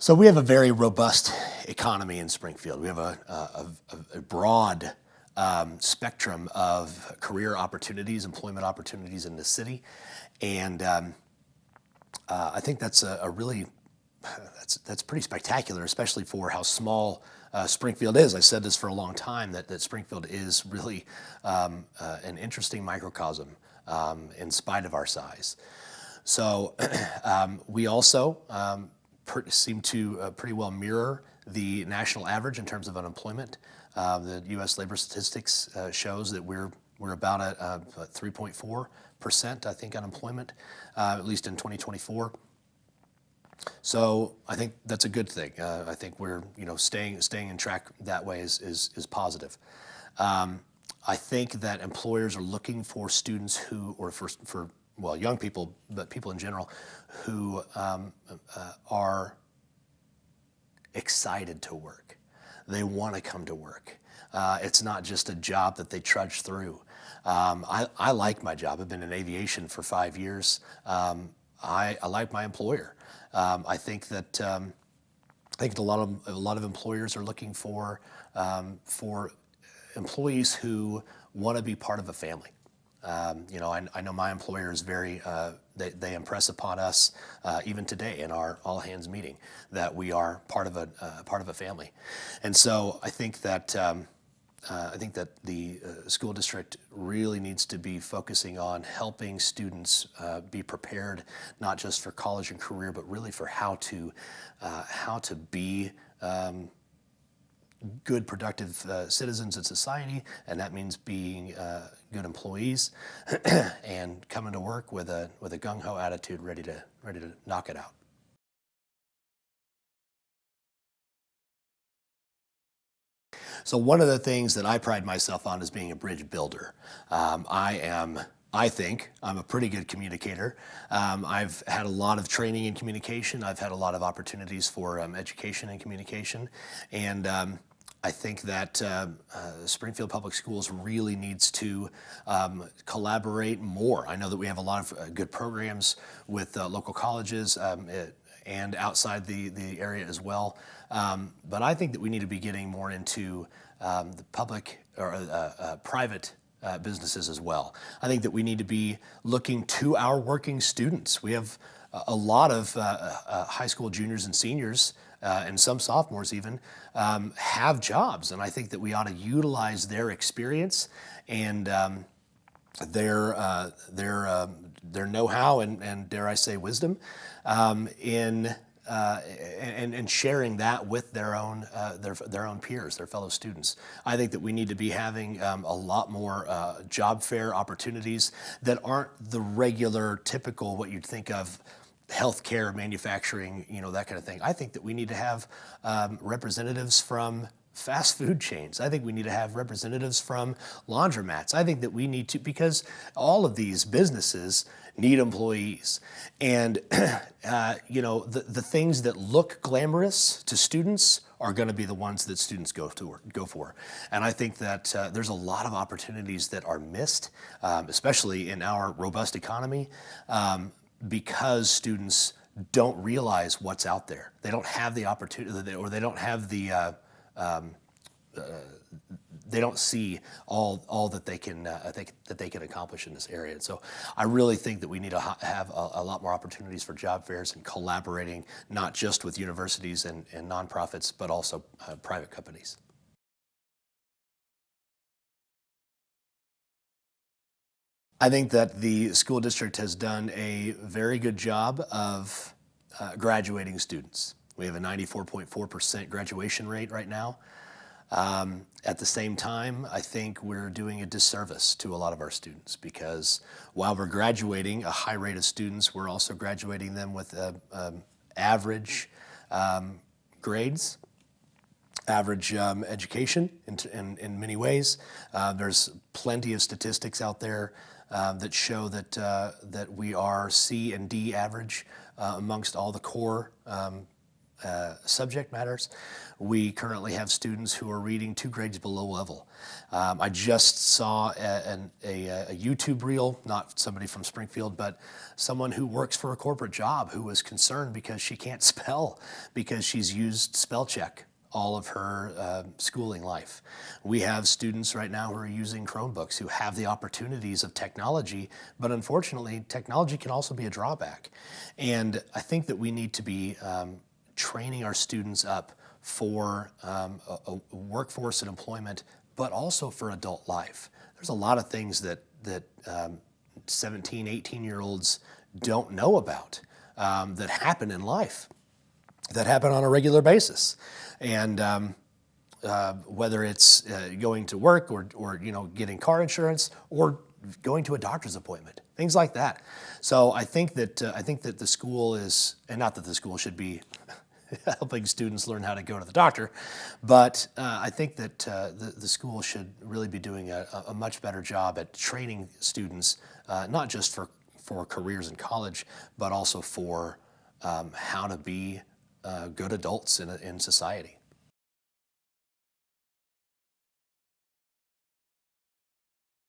So we have a very robust economy in Springfield. We have a broad spectrum of career opportunities, employment opportunities in the city, and I think that's a really that's pretty spectacular, especially for how small Springfield is. I said this for a long time that Springfield is really an interesting microcosm in spite of our size. So we also seem to pretty well mirror the national average in terms of unemployment. The U.S. labor statistics shows that we're about at 3.4%, I think, unemployment, at least in 2024. So I think that's a good thing. I think we're staying in track that way is positive. I think that employers are looking for students who, or for well, young people, but people in general, who are excited to work. They want to come to work. It's not just a job that they trudge through. I like my job. I've been in aviation for 5 years. I like my employer. I think that a lot of employers are looking for employees who want to be part of a family. I know my employer is very, they impress upon us even today in our all hands meeting that we are part of a family. And so I think that the school district really needs to be focusing on helping students be prepared, not just for college and career, but really for how to be good, productive citizens in society, and that means being good employees and coming to work with a gung-ho attitude, ready to knock it out. So one of the things that I pride myself on is being a bridge builder. I think I'm a pretty good communicator. I've had a lot of training in communication. I've had a lot of opportunities for education and communication, and I think that Springfield Public Schools really needs to collaborate more. I know that we have a lot of good programs with local colleges and outside the area as well. But I think that we need to be getting more into the public or private businesses as well. I think that we need to be looking to our working students. We have a lot of high school juniors and seniors and some sophomores even have jobs, and I think that we ought to utilize their experience and their know-how and dare I say wisdom in and sharing that with their own peers, their fellow students. I think that we need to be having a lot more job fair opportunities that aren't the regular, typical what you'd think of. Healthcare, manufacturing, that kind of thing. I think that we need to have representatives from fast food chains. I think we need to have representatives from laundromats. I think that we need to, because all of these businesses need employees. And, the things that look glamorous to students are going to be the ones that students go for. And I think that there's a lot of opportunities that are missed, especially in our robust economy, because students don't realize what's out there. They don't have the opportunity, or they don't have the, they don't see all that they can accomplish in this area. And so I really think that we need to have a lot more opportunities for job fairs and collaborating, not just with universities and nonprofits, but also private companies. I think that the school district has done a very good job of graduating students. We have a 94.4% graduation rate right now. At the same time, I think we're doing a disservice to a lot of our students, because while we're graduating a high rate of students, we're also graduating them with average grades, average education in many ways. There's plenty of statistics out there that show that we are C and D average amongst all the core subject matters. We currently have students who are reading 2 grades below level. I just saw a YouTube reel, not somebody from Springfield, but someone who works for a corporate job who was concerned because she can't spell because she's used spell check all of her schooling life. We have students right now who are using Chromebooks who have the opportunities of technology, but unfortunately, technology can also be a drawback. And I think that we need to be training our students up for a workforce and employment, but also for adult life. There's a lot of things that 17, 18-year-olds don't know about that happen in life, that happen on a regular basis. And whether it's going to work or getting car insurance or going to a doctor's appointment, things like that. So I think that the school is, and not that the school should be helping students learn how to go to the doctor, but I think that the school should really be doing a much better job at training students, not just for careers in college, but also for how to be good adults in society.